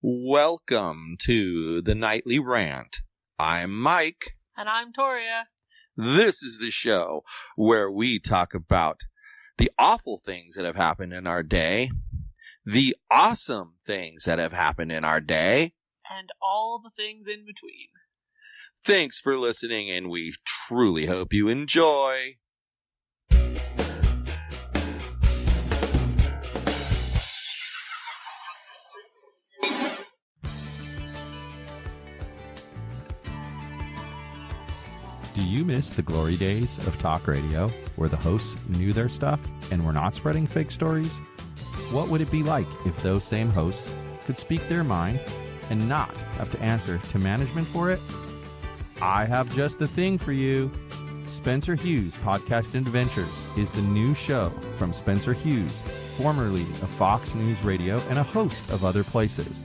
Welcome to the Nightly Rant. I'm Mike. And I'm Torya. This is the show where we talk about the awful things that have happened in our day, the awesome things that have happened in our day, and all the things in between. Thanks for listening, and we truly hope you enjoy. Do you miss the glory days of talk radio, where the hosts knew their stuff and were not spreading fake stories? What would it be like if those same hosts could speak their mind and not have to answer to management for it? I have just the thing for you. Spencer Hughes' Podcast Adventures is the new show from Spencer Hughes, formerly of Fox News Radio and a host of other places.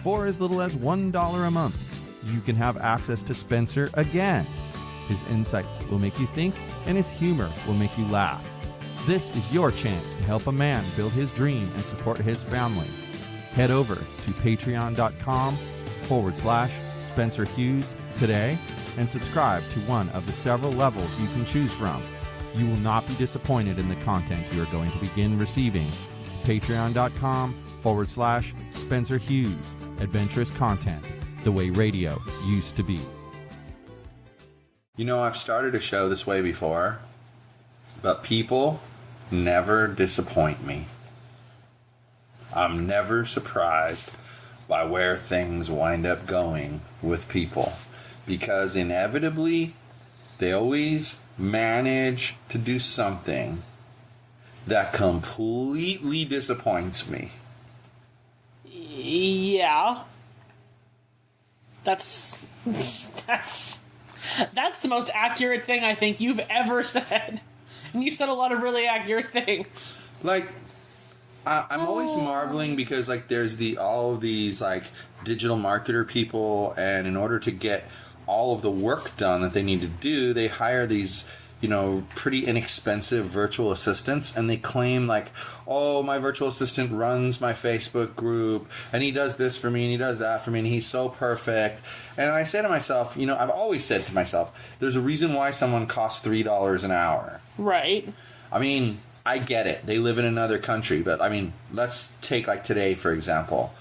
For as little as $1 a month, you can have access to Spencer again. His insights will make you think, and his humor will make you laugh. This is your chance to help a man build his dream and support his family. Head over to patreon.com/Spencer Hughes today and subscribe to one of the several levels you can choose from. You will not be disappointed in the content you are going to begin receiving. Patreon.com/Spencer Hughes. Adventurous content, the way radio used to be. You know, I've started a show this way before, but people never disappoint me. I'm never surprised by where things wind up going with people, because inevitably they always manage to do something that completely disappoints me. Yeah. That's the most accurate thing I think you've ever said. And you said a lot of really accurate things. Like, I'm always marveling because, like, there's all of these, like, digital marketer people, and in order to get all of the work done that they need to do, they hire these, you know, pretty inexpensive virtual assistants, and they claim, like, oh, my virtual assistant runs my Facebook group, and he does this for me, and he does that for me, and he's so perfect. And I say to myself, you know, I've always said to myself, there's a reason why someone costs $3 an hour. Right. I mean, I get it. They live in another country, but, I mean, let's take, like, today, for example.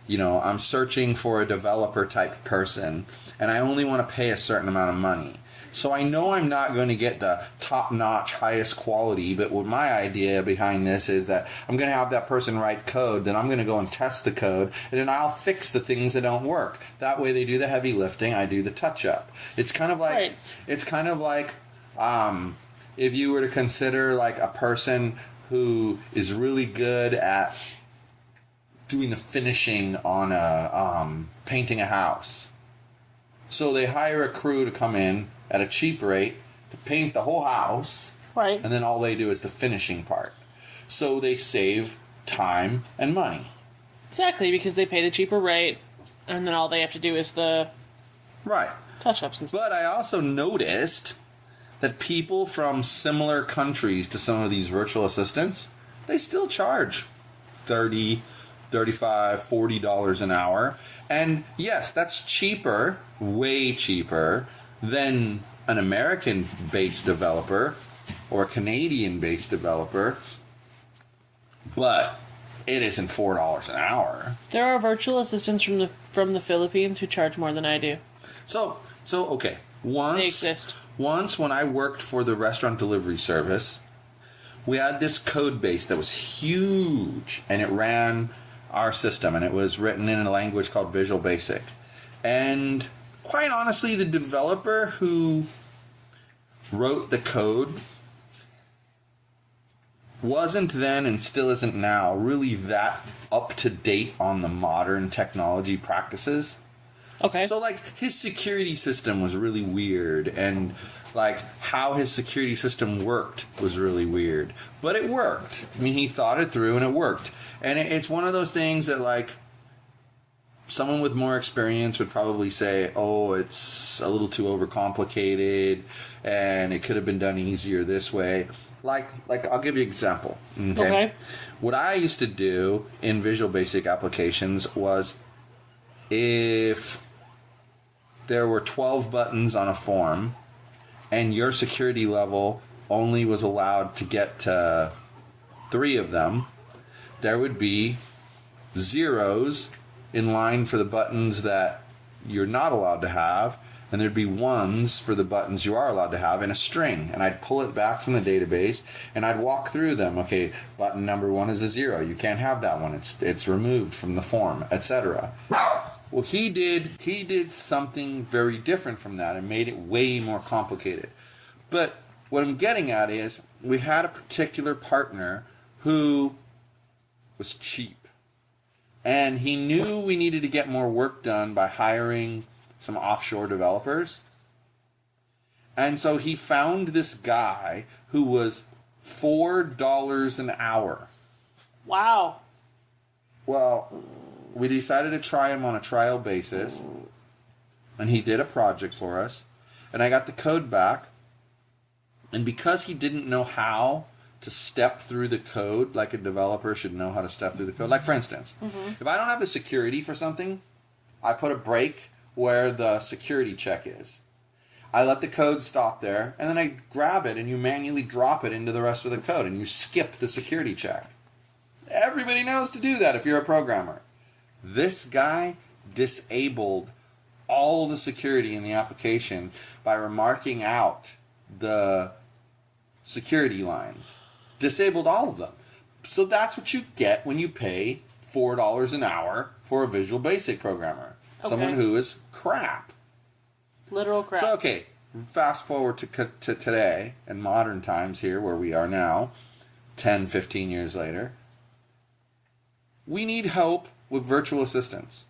You know, I'm searching for a developer-type person, and I only want to pay a certain amount of money. So I know I'm not going to get the top-notch, highest quality, but what my idea behind this is that I'm going to have that person write code, then I'm going to go and test the code, and then I'll fix the things that don't work. That way they do the heavy lifting, I do the touch-up. It's kind of like, right. It's kind of like if you were to consider like a person who is really good at doing the finishing on painting a house. So they hire a crew to come in at a cheap rate to paint the whole house. Right. And then all they do is the finishing part. So they save time and money. Exactly, because they pay the cheaper rate, and then all they have to do is the Right. touch-ups and stuff. But I also noticed that people from similar countries to some of these virtual assistants, they still charge $30, $35, $40 an hour. And yes, that's cheaper, way cheaper, than an American-based developer or a Canadian-based developer, but it isn't $4 an hour. There are virtual assistants from the Philippines who charge more than I do. So okay. They exist. Once when I worked for the restaurant delivery service, we had this code base that was huge, and it ran our system, and it was written in a language called Visual Basic. And quite honestly, the developer who wrote the code wasn't then, and still isn't now, really that up to date on the modern technology practices. Okay. So, like, his security system was really weird, and, like, how his security system worked was really weird. But it worked. I mean, he thought it through, and it worked. And it's one of those things that, like, someone with more experience would probably say, oh, it's a little too overcomplicated, and it could have been done easier this way. Like I'll give you an example. Okay? What I used to do in Visual Basic applications was if there were 12 buttons on a form and your security level only was allowed to get to 3 of them, there would be zeros in line for the buttons that you're not allowed to have, and there'd be ones for the buttons you are allowed to have in a string. And I'd pull it back from the database, and I'd walk through them. Okay, button number 1 is a 0. You can't have that one. It's removed from the form, etc. Well, he did something very different from that and made it way more complicated. But what I'm getting at is we had a particular partner who was cheap. And he knew we needed to get more work done by hiring some offshore developers. And so he found this guy who was $4 an hour. Wow. Well, we decided to try him on a trial basis. And he did a project for us. And I got the code back. And because he didn't know how to step through the code like a developer should know how to step through the code. Like, for instance, if I don't have the security for something, I put a break where the security check is. I let the code stop there, and then I grab it, and you manually drop it into the rest of the code, and you skip the security check. Everybody knows to do that if you're a programmer. This guy disabled all the security in the application by remarking out the security lines. Disabled all of them. So that's what you get when you pay $4 an hour for a Visual Basic programmer. Okay. Someone who is crap. Literal crap. So, okay, fast forward to today and modern times here where we are now, 10, 15 years later. We need help with virtual assistants.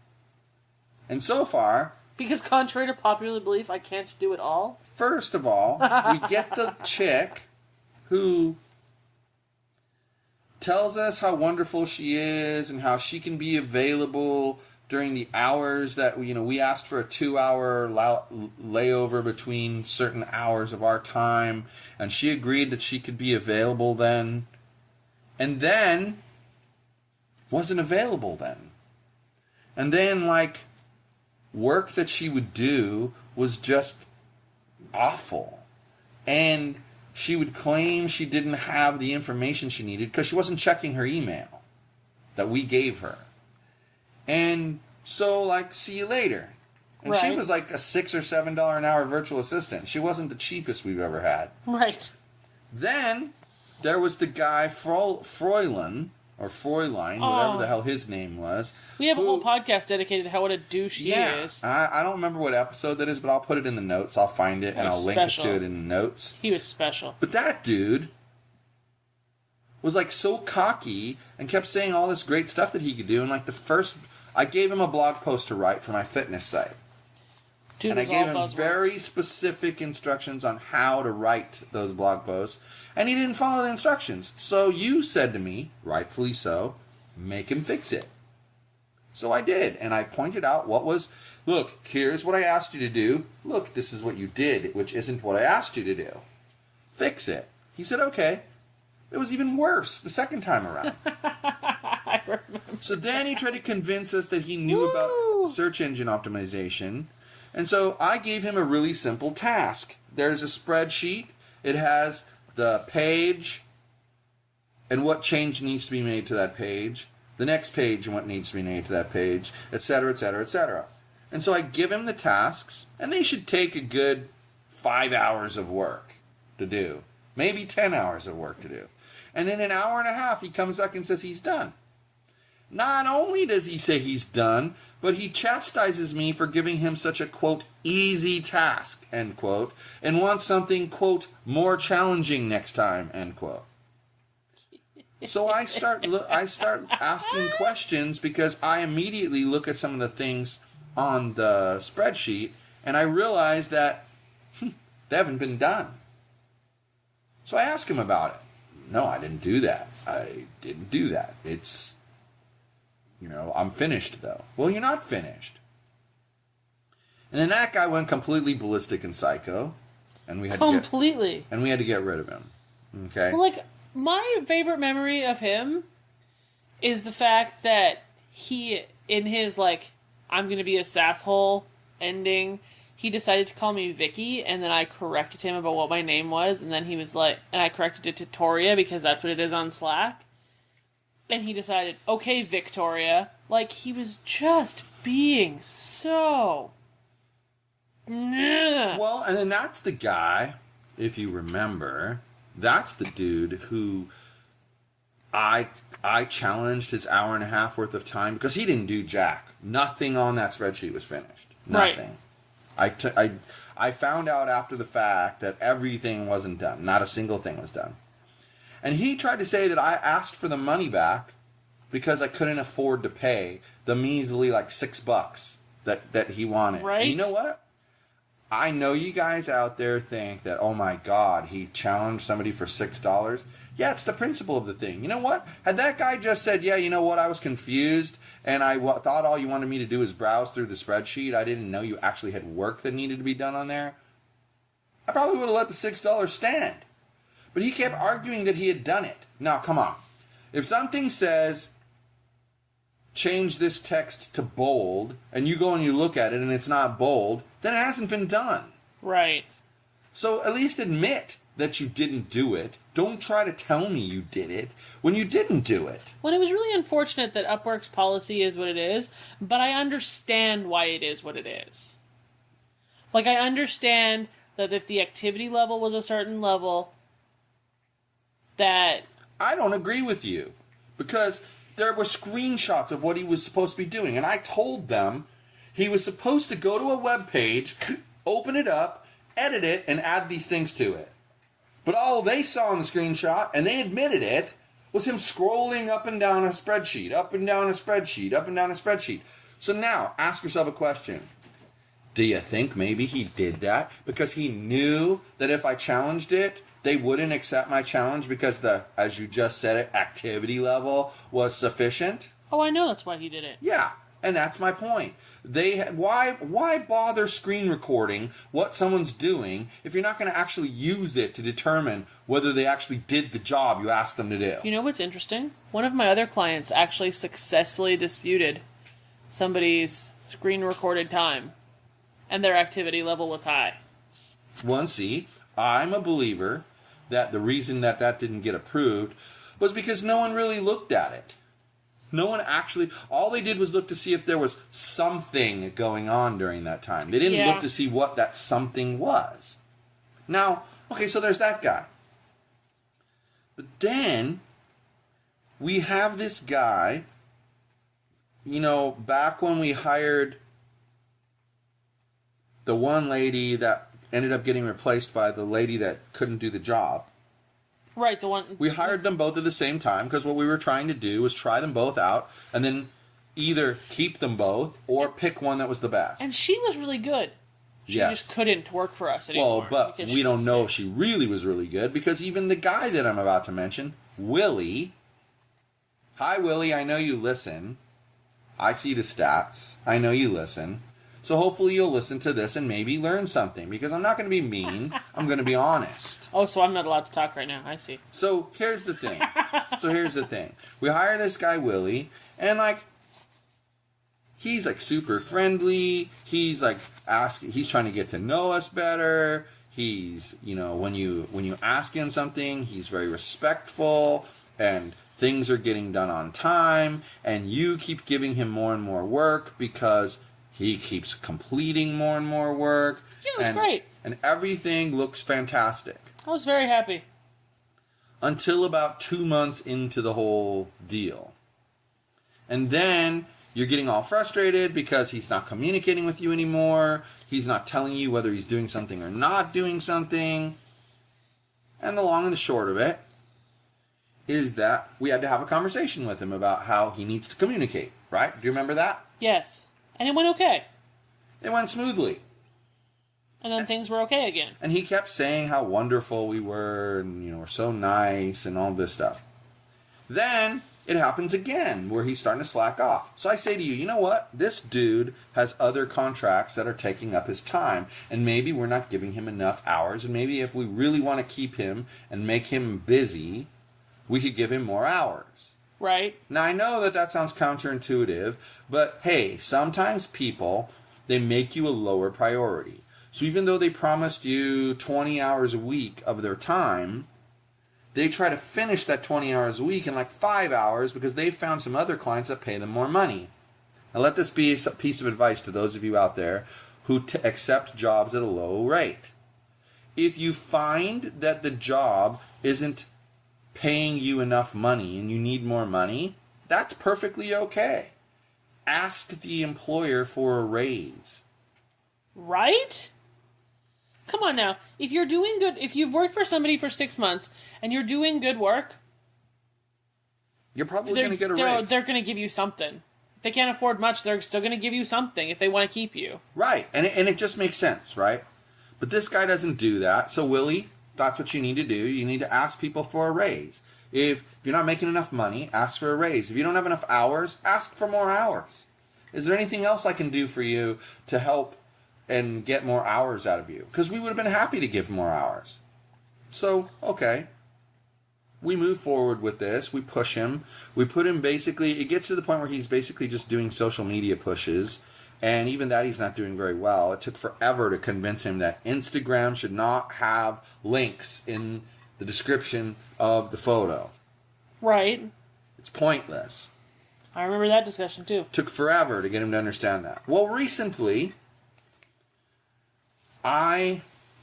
And so far... Because contrary to popular belief, I can't do it all. First of all, we get the chick who tells us how wonderful she is and how she can be available during the hours that we asked for a 2-hour layover between certain hours of our time, and she agreed that she could be available then, and then wasn't available then. And then, work that she would do was just awful. And she would claim she didn't have the information she needed because she wasn't checking her email that we gave her. And so, see you later. And she was like a $6 or $7 an hour virtual assistant. She wasn't the cheapest we've ever had. Right. Then there was the guy, Fräulein, or Fräulein, whatever the hell his name was. We have a whole podcast dedicated to how what a douche he is. I don't remember what episode that is, but I'll put it in the notes. I'll find it, and I'll link it to it in the notes. He was special. But that dude was, so cocky and kept saying all this great stuff that he could do. And, I gave him a blog post to write for my fitness site. Dude, and I gave him very specific instructions on how to write those blog posts. And he didn't follow the instructions. So you said to me, rightfully so, make him fix it. So I did. And I pointed out look, here's what I asked you to do. Look, this is what you did, which isn't what I asked you to do. Fix it. He said, okay. It was even worse the second time around. I remember. So then he tried to convince us that he knew about search engine optimization. And so I gave him a really simple task. There's a spreadsheet. It has the page and what change needs to be made to that page, the next page and what needs to be made to that page, etc., etc., etc. And so I give him the tasks, and they should take a good 5 hours of work to do. Maybe 10 hours of work to do. And in an hour and a half, he comes back and says he's done. Not only does he say he's done, but he chastises me for giving him such a, quote, easy task, end quote, and wants something, quote, more challenging next time, end quote. So I start asking questions because I immediately look at some of the things on the spreadsheet, and I realize that they haven't been done. So I ask him about it. No, I didn't do that. I didn't do that. It's... I'm finished, though. Well, you're not finished. And then that guy went completely ballistic and psycho. And we had to get rid of him. Okay? Well, my favorite memory of him is the fact that he, in his, I'm going to be a sasshole ending, he decided to call me Vicky, and then I corrected him about what my name was, and then he was like, and I corrected it to Torya because that's what it is on Slack. And he decided, okay, Victoria. Like, he was just being so... Well, and then that's the guy, if you remember, that's the dude who I challenged his hour and a half worth of time because he didn't do jack. Nothing on that spreadsheet was finished. Nothing. Right. I found out after the fact that everything wasn't done. Not a single thing was done. And he tried to say that I asked for the money back because I couldn't afford to pay the measly like $6 that he wanted. Right. And you know what? I know you guys out there think that, oh my God, he challenged somebody for $6. Yeah, it's the principle of the thing. You know what? Had that guy just said, yeah, you know what, I was confused, and I thought all you wanted me to do was browse through the spreadsheet. I didn't know you actually had work that needed to be done on there. I probably would have let the $6 stand. But he kept arguing that he had done it. Now, come on. If something says, change this text to bold, and you go and you look at it and it's not bold, then it hasn't been done. Right. So at least admit that you didn't do it. Don't try to tell me you did it when you didn't do it. Well, it was really unfortunate that Upwork's policy is what it is, but I understand why it is what it is. Like, I understand that if the activity level was a certain level, that... I don't agree with you, because there were screenshots of what he was supposed to be doing, and I told them he was supposed to go to a web page, open it up, edit it, and add these things to it. But all they saw in the screenshot, and they admitted it, was him scrolling up and down a spreadsheet, up and down a spreadsheet, up and down a spreadsheet. So now, ask yourself a question. Do you think maybe he did that because he knew that if I challenged it, they wouldn't accept my challenge because the, as you just said it, activity level was sufficient? Oh, I know that's why he did it. Yeah, and that's my point. Why bother screen recording what someone's doing if you're not going to actually use it to determine whether they actually did the job you asked them to do? You know what's interesting? One of my other clients actually successfully disputed somebody's screen recorded time, and their activity level was high. Well, see, I'm a believer that the reason that didn't get approved was because no one really looked at it. No one actually... All they did was look to see if there was something going on during that time. They didn't look to see what that something was. Now, okay, so there's that guy. But then, we have this guy, you know, back when we hired the one lady that ended up getting replaced by the lady that couldn't do the job. Right, the one... We hired them both at the same time because what we were trying to do was try them both out and then either keep them both or pick one that was the best. And she was really good. She just couldn't work for us anymore. Well, but we don't know if she really was really good because even the guy that I'm about to mention, Willie... Hi, Willie, I know you listen. I see the stats. I know you listen. So hopefully you'll listen to this and maybe learn something because I'm not going to be mean. I'm going to be honest. Oh, so I'm not allowed to talk right now. I see. So here's the thing. We hire this guy, Willie, and like, he's like super friendly. He's like he's trying to get to know us better. He's, you know, when you ask him something, he's very respectful and things are getting done on time. And you keep giving him more and more work because he keeps completing more and more work. Yeah, it was great. And everything looks fantastic. I was very happy. Until about 2 months into the whole deal. And then you're getting all frustrated because he's not communicating with you anymore. He's not telling you whether he's doing something or not doing something. And the long and the short of it is that we had to have a conversation with him about how he needs to communicate, right? Do you remember that? Yes. And it went okay. It went smoothly. And then things were okay again. And he kept saying how wonderful we were and, you know, we're so nice and all this stuff. Then it happens again where he's starting to slack off. So I say to you, you know what? This dude has other contracts that are taking up his time. And maybe we're not giving him enough hours. And maybe if we really want to keep him and make him busy, we could give him more hours. Right. Now, I know that sounds counterintuitive, but hey, sometimes people, they make you a lower priority. So even though they promised you 20 hours a week of their time, they try to finish that 20 hours a week in like 5 hours because they found some other clients that pay them more money. Now, let this be a piece of advice to those of you out there who accept jobs at a low rate. If you find that the job isn't paying you enough money and you need more money, that's perfectly okay. Ask the employer for a raise. Right? Come on now. If you're doing good, if you've worked for somebody for 6 months and you're doing good work, you're probably going to get a raise. They're going to give you something. If they can't afford much, they're still going to give you something if they want to keep you. Right. And it just makes sense, right? But this guy doesn't do that. So, Willie, that's what you need to do. You need to ask people for a raise. If you're not making enough money, ask for a raise. If you don't have enough hours, ask for more hours. Is there anything else I can do for you to help and get more hours out of you? Because we would have been happy to give more hours. So, okay. We move forward with this. We push him. We put him basically, it gets to the point where he's basically just doing social media pushes. And even that he's not doing very well. It took forever to convince him that Instagram should not have links in the description of the photo. Right. It's pointless. I remember that discussion too. Took forever to get him to understand that. Well, recently, I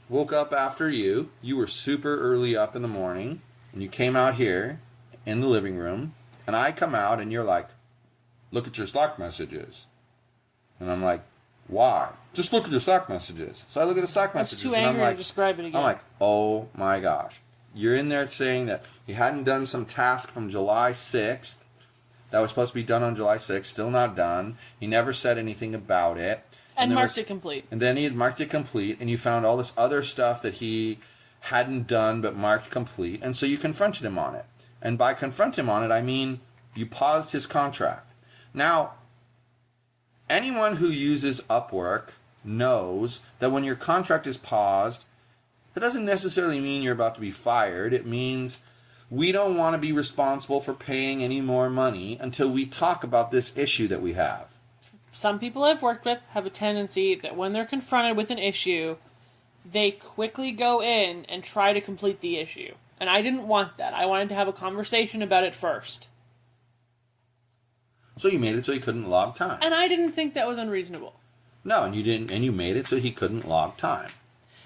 woke up after you. You were super early up in the morning. And you came out here in the living room. And I come out and you're like, look at your Slack messages. And I'm like, why? Just look at your Slack messages. So I look at the Slack messages. That's too angry to describe it again. I'm like, oh my gosh. You're in there saying that you hadn't done some task from July 6th that was supposed to be done on July 6th, still not done. He never said anything about it. And marked it complete. And then he had marked it complete, and you found all this other stuff that he hadn't done but marked complete. And so you confronted him on it. And by confront him on it, I mean you paused his contract. Now, anyone who uses Upwork knows that when your contract is paused, that doesn't necessarily mean you're about to be fired. It means we don't want to be responsible for paying any more money until we talk about this issue that we have. Some people I've worked with have a tendency that when they're confronted with an issue, they quickly go in and try to complete the issue. And I didn't want that. I wanted to have a conversation about it first. So you made it so he couldn't log time. And I didn't think that was unreasonable. No, and you didn't, and you made it so he couldn't log time.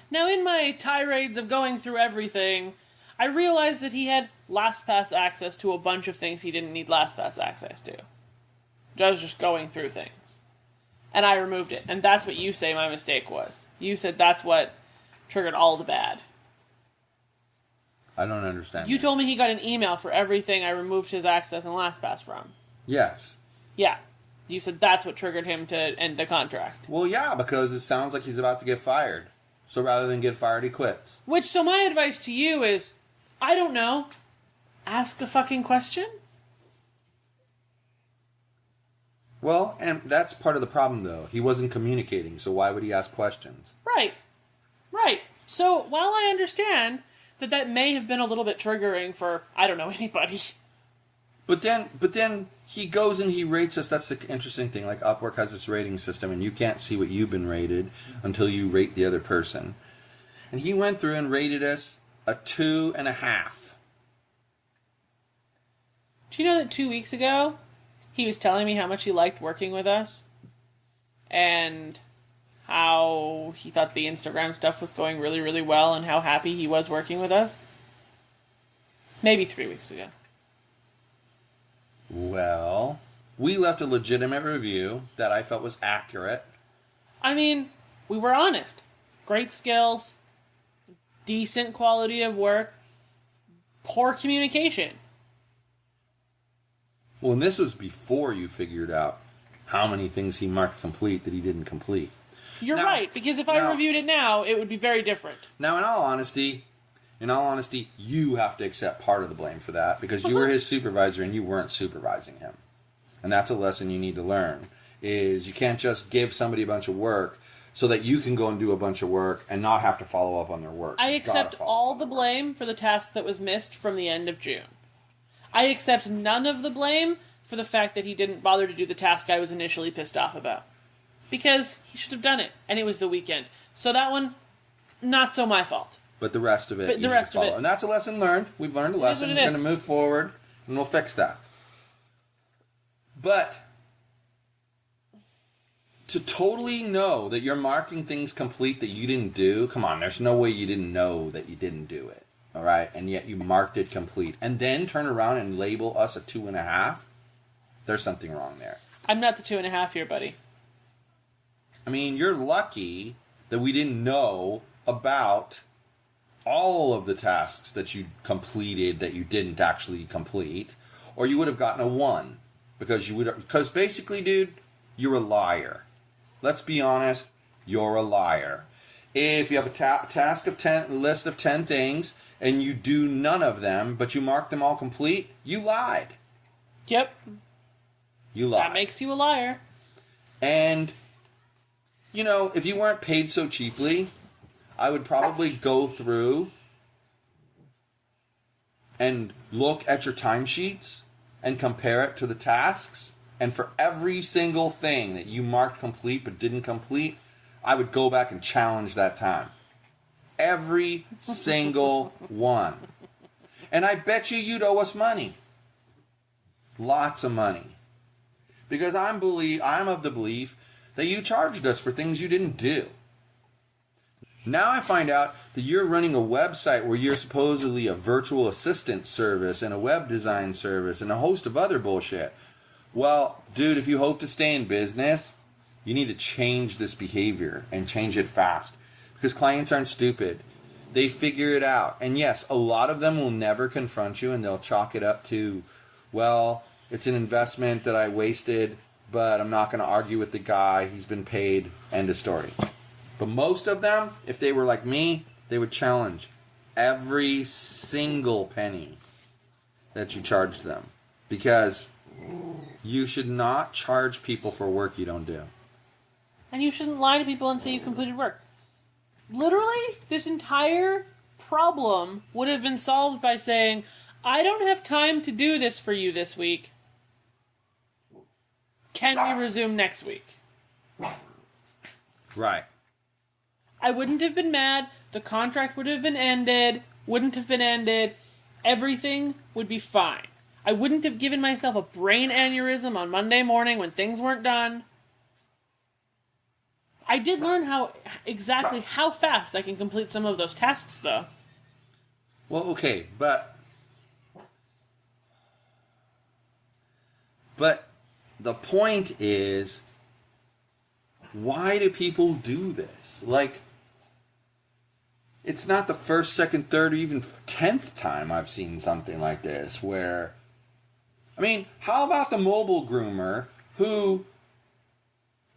Now, in my tirades of going through everything, I realized that he had LastPass access to a bunch of things he didn't need LastPass access to. I was just going through things. And I removed it. And that's what you say my mistake was. You said that's what triggered all the bad. I don't understand. You told me he got an email for everything I removed his access and LastPass from. Yes. Yeah. You said that's what triggered him to end the contract. Well, yeah, because it sounds like he's about to get fired. So rather than get fired, he quits. So my advice to you is, I don't know, ask a fucking question? Well, and that's part of the problem, though. He wasn't communicating, so why would he ask questions? Right. Right. So while I understand that may have been a little bit triggering for, I don't know, anybody. But then he goes and he rates us. That's the interesting thing. Like Upwork has this rating system, and you can't see what you've been rated until you rate the other person. And he went through and rated us a 2.5. Do you know that 2 weeks ago, he was telling me how much he liked working with us? And how he thought the Instagram stuff was going really, really well, and how happy he was working with us? Maybe 3 weeks ago. Well, we left a legitimate review that I felt was accurate. I mean, we were honest. Great skills, decent quality of work, poor communication. Well, and this was before you figured out how many things he marked complete that he didn't complete. You're right, because if I reviewed it now, it would be very different. Now, in all honesty, you have to accept part of the blame for that because you were his supervisor and you weren't supervising him. And that's a lesson you need to learn, is you can't just give somebody a bunch of work so that you can go and do a bunch of work and not have to follow up on their work. I accept all the blame for the task that was missed from the end of June. I accept none of the blame for the fact that he didn't bother to do the task I was initially pissed off about. Because he should have done it, and it was the weekend. So that one, not so my fault. But the rest of it, But you the need rest to follow. of it. And that's a lesson learned. We've learned a lesson. what it We're is. going to move forward, and we'll fix that. But to totally know that you're marking things complete that you didn't do, come on, there's no way you didn't know that you didn't do it. All right? And yet you marked it complete. And then turn around and label us a 2.5. There's something wrong there. I'm not the 2.5 here, buddy. I mean, you're lucky that we didn't know about all of the tasks that you completed that you didn't actually complete, or you would have gotten a 1. Because basically, dude, you're a liar. Let's be honest, you're a liar. If you have a list of 10 things, and you do none of them, but you mark them all complete, you lied. Yep. You lied. That makes you a liar. And, you know, if you weren't paid so cheaply, I would probably go through and look at your timesheets and compare it to the tasks. And for every single thing that you marked complete but didn't complete, I would go back and challenge that time. Every single one. And I bet you'd owe us money. Lots of money. Because I'm of the belief that you charged us for things you didn't do. Now I find out that you're running a website where you're supposedly a virtual assistant service and a web design service and a host of other bullshit. Well, dude, if you hope to stay in business, you need to change this behavior and change it fast. Because clients aren't stupid. They figure it out. And yes, a lot of them will never confront you and they'll chalk it up to, well, it's an investment that I wasted, but I'm not going to argue with the guy. He's been paid. End of story. But most of them, if they were like me, they would challenge every single penny that you charged them. Because you should not charge people for work you don't do. And you shouldn't lie to people and say you completed work. Literally, this entire problem would have been solved by saying, I don't have time to do this for you this week. Can we resume next week? Right. I wouldn't have been mad. The contract would have been ended. Wouldn't have been ended. Everything would be fine. I wouldn't have given myself a brain aneurysm on Monday morning when things weren't done. I did learn exactly how fast I can complete some of those tasks, though. Well, okay, but the point is, why do people do this? Like, it's not the first, second, third, or even 10th time I've seen something like this where, I mean, how about the mobile groomer who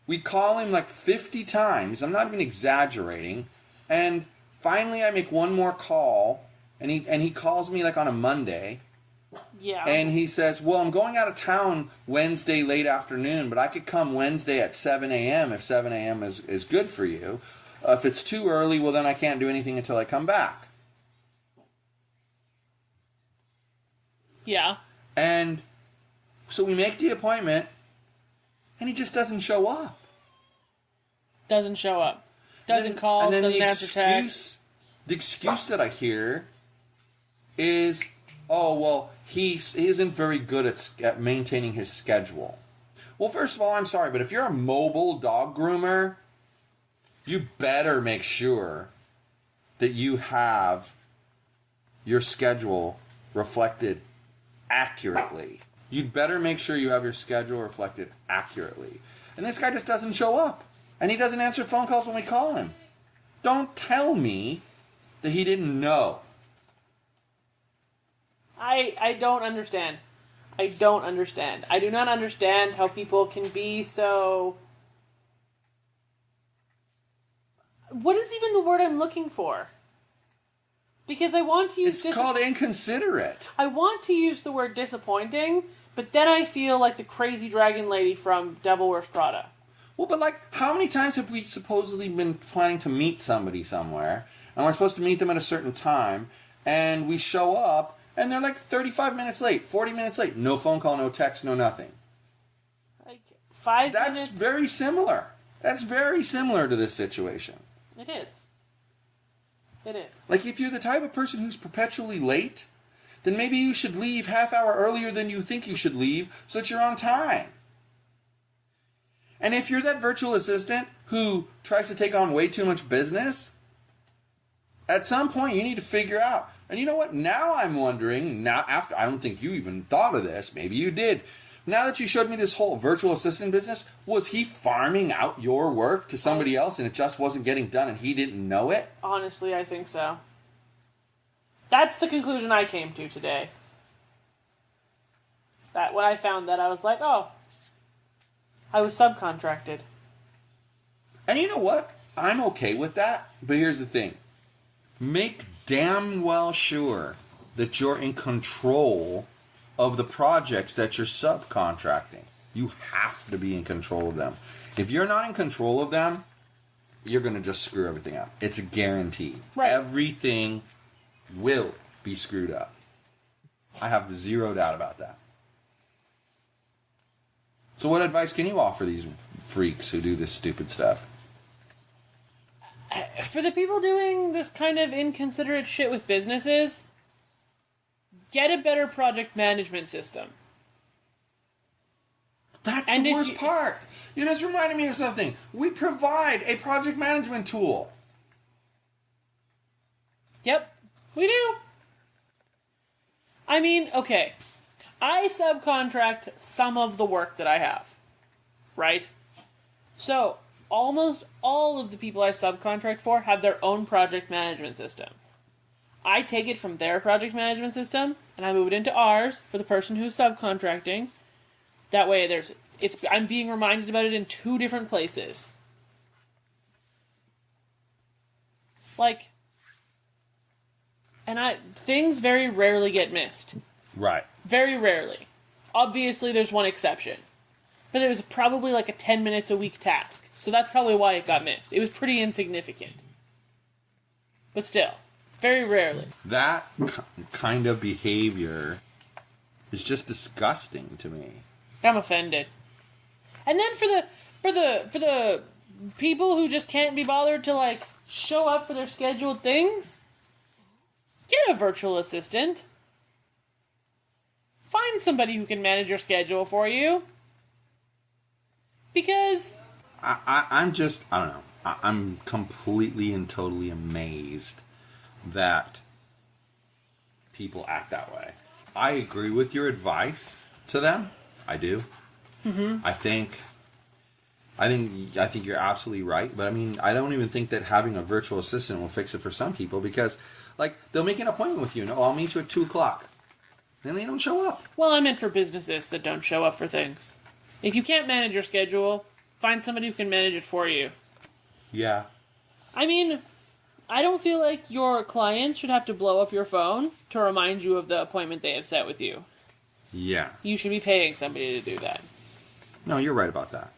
we call him like 50 times, I'm not even exaggerating, and finally I make one more call, and he calls me like on a Monday, Yeah. and he says, well, I'm going out of town Wednesday late afternoon, but I could come Wednesday at 7 a.m. if 7 a.m. is good for you. If it's too early, well, then I can't do anything until I come back. Yeah. And so we make the appointment, and he just doesn't show up. Doesn't show up. Doesn't call, doesn't answer text. The excuse that I hear is, oh, well, he isn't very good at maintaining his schedule. Well, first of all, I'm sorry, but if you're a mobile dog groomer, you better make sure that you have your schedule reflected accurately. You'd better make sure you have your schedule reflected accurately. And this guy just doesn't show up. And he doesn't answer phone calls when we call him. Don't tell me that he didn't know. I don't understand. I don't understand. I do not understand how people can be so... What is even the word I'm looking for? Because I want to use... It's called inconsiderate. I want to use the word disappointing, but then I feel like the crazy dragon lady from Devil Wears Prada. Well, but like, how many times have we supposedly been planning to meet somebody somewhere, and we're supposed to meet them at a certain time, and we show up, and they're like 35 minutes late, 40 minutes late. No phone call, no text, no nothing. Like 5 That's minutes. very similar. That's very similar to this situation. It is. It is. Like, if you're the type of person who's perpetually late, then maybe you should leave half hour earlier than you think you should leave so that you're on time. And if you're that virtual assistant who tries to take on way too much business, at some point you need to figure out. And you know what? Now I'm wondering, now after, I don't think you even thought of this, maybe you did. Now that you showed me this whole virtual assistant business, was he farming out your work to somebody else and it just wasn't getting done and he didn't know it? Honestly, I think so. That's the conclusion I came to today. That when I found that, I was like, oh, I was subcontracted. And you know what? I'm okay with that. But here's the thing. Make damn well sure that you're in control of the projects that you're subcontracting. You have to be in control of them. If you're not in control of them, you're going to just screw everything up. It's a guarantee. Right. Everything will be screwed up. I have zero doubt about that. So what advice can you offer these freaks who do this stupid stuff? For the people doing this kind of inconsiderate shit with businesses, get a better project management system. That's the worst part. You just reminded me of something. We provide a project management tool. Yep, we do. I mean, okay. I subcontract some of the work that I have, right? So, almost all of the people I subcontract for have their own project management system. I take it from their project management system, and I move it into ours for the person who's subcontracting. That way, I'm being reminded about it in 2 different places. Like, and things very rarely get missed. Right. Very rarely. Obviously, there's one exception. But it was probably like a 10 minutes a week task. So that's probably why it got missed. It was pretty insignificant. But still, very rarely. That kind of behavior is just disgusting to me. I'm offended. And then for the people who just can't be bothered to like show up for their scheduled things, get a virtual assistant. Find somebody who can manage your schedule for you. Because I don't know. I'm completely and totally amazed that people act that way. I agree with your advice to them. I do. Mm-hmm. I think you're absolutely right. But I mean, I don't even think that having a virtual assistant will fix it for some people because, like, they'll make an appointment with you. No, I'll meet you at 2:00. Then they don't show up. Well, I meant for businesses that don't show up for things. If you can't manage your schedule, find somebody who can manage it for you. Yeah. I mean, I don't feel like your clients should have to blow up your phone to remind you of the appointment they have set with you. Yeah. You should be paying somebody to do that. No, you're right about that.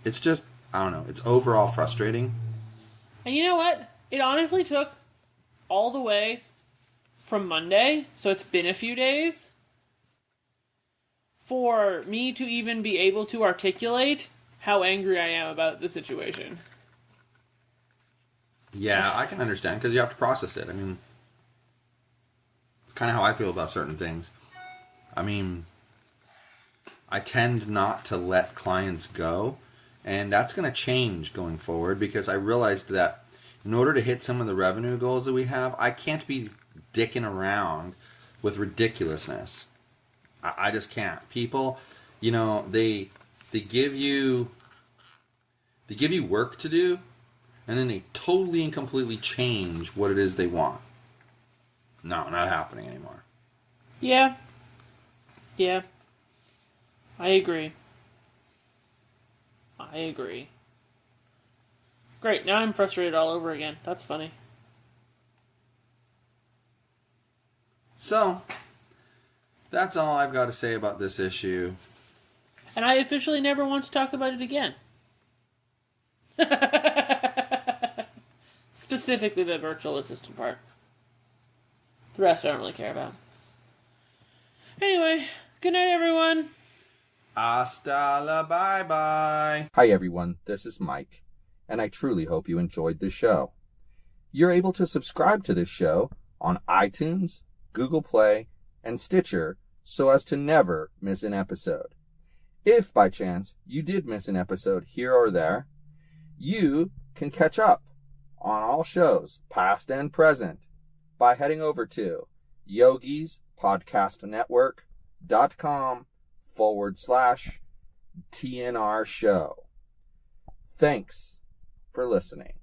It's just, I don't know, it's overall frustrating. And you know what? It honestly took all the way from Monday, so it's been a few days, for me to even be able to articulate how angry I am about the situation. Yeah, I can understand, because you have to process it. I mean, it's kind of how I feel about certain things. I mean, I tend not to let clients go, and that's going to change going forward, because I realized that in order to hit some of the revenue goals that we have, I can't be dicking around with ridiculousness. I just can't. People, you know, they give you work to do, and then they totally and completely change what it is they want. No, not happening anymore. Yeah. Yeah. I agree. Great, now I'm frustrated all over again. That's funny. So, that's all I've got to say about this issue. And I officially never want to talk about it again. Specifically the virtual assistant part. The rest I don't really care about. Anyway, good night, everyone. Hasta la bye-bye. Hi everyone, this is Mike, and I truly hope you enjoyed this show. You're able to subscribe to this show on iTunes, Google Play, and Stitcher so as to never miss an episode. If by chance you did miss an episode here or there, you can catch up on all shows, past and present, by heading over to yogispodcastnetwork.com/TNR show. Thanks for listening.